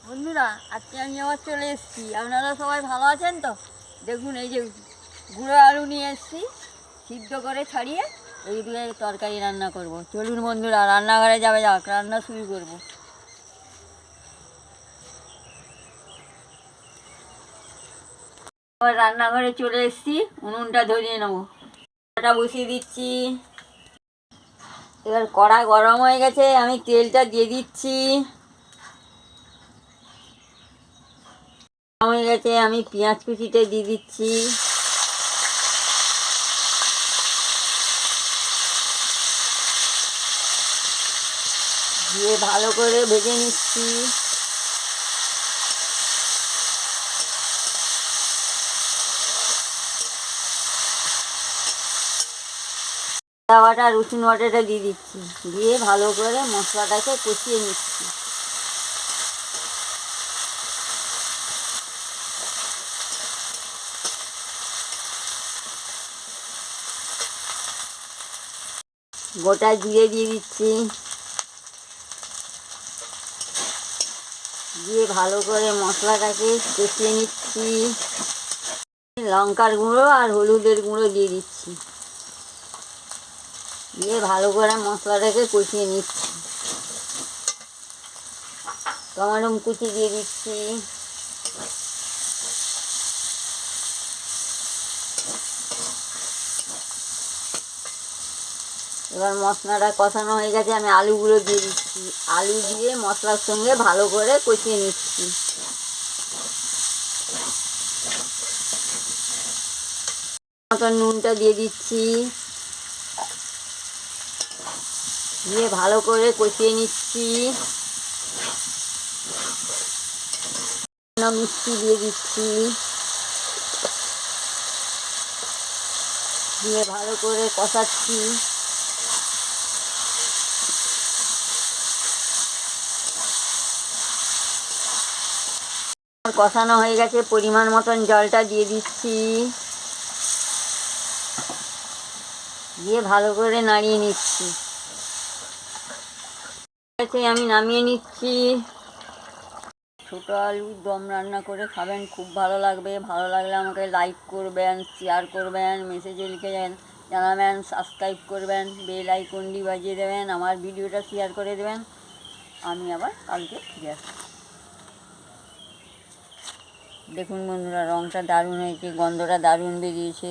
বন্ধুরা, আজকে আমি আবার চলে এসেছি। আপনারা সবাই ভালো আছেন তো? দেখুন, এই যে গুঁড়ো আলু নিয়ে এসেছি, সিদ্ধ করে ছাড়িয়ে এই দিয়ে তরকারি রান্না করব। চলুন বন্ধুরা, রান্নাঘরে যাক, রান্না শুরু করব। আবার রান্নাঘরে চলে এসেছি, উনুনটা ধরিয়ে নেবো। কড়াটা বসিয়ে দিচ্ছি। এবার কড়া গরম হয়ে গেছে, আমি তেলটা দিয়ে দিচ্ছি। হয়ে গেছে, আমি পেঁয়াজ কুচিতে দিয়ে দিচ্ছি। দিয়ে ভালো করে ভেজে নিচ্ছি। আদা বাটা রসুন বাটাটা দিয়ে দিচ্ছি, দিয়ে ভালো করে মশলাটাকে কষিয়ে নিচ্ছি। গোটা জিরে দিয়ে দিচ্ছি, দিয়ে ভালো করে মশলাটাকে কষিয়ে নিচ্ছি। লঙ্কার গুঁড়ো আর হলুদের গুঁড়ো দিয়ে দিচ্ছি, দিয়ে ভালো করে মশলাটাকে কষিয়ে নিচ্ছি। টমেটো কুচি দিয়ে দিচ্ছি। এবার মশলাটা কষানো হয়ে গেছে, আমি আলুগুলো দিয়ে দিচ্ছি। আলু দিয়ে মশলার সঙ্গে ভালো করে কষিয়ে নিচ্ছি। মতন নুনটা দিয়ে দিচ্ছি, দিয়ে ভালো করে কষিয়ে নিচ্ছি। মিষ্টি দিয়ে দিচ্ছি, দিয়ে ভালো করে কষাচ্ছি। কষানো হয়ে গেছে, পরিমাণ মতন জলটা দিয়ে দিচ্ছি, দিয়ে ভালো করে নাড়িয়ে নিচ্ছি। আমি নামিয়ে নিচ্ছি। ছোটো আলুর দম রান্না করে খাবেন, খুব ভালো লাগবে। ভালো লাগলে আমাকে লাইক করবেন, শেয়ার করবেন, মেসেজে লিখে জানাবেন, সাবস্ক্রাইব করবেন, বেল আইকনটি বাজিয়ে দেবেন, আমার ভিডিওটা শেয়ার করে দেবেন। আমি আবার কালকে ফিরে আসবো। দেখুন বন্ধুরা, রঙটা দারুণ হয়েছে, গন্ধটা দারুণ বেরিয়েছে।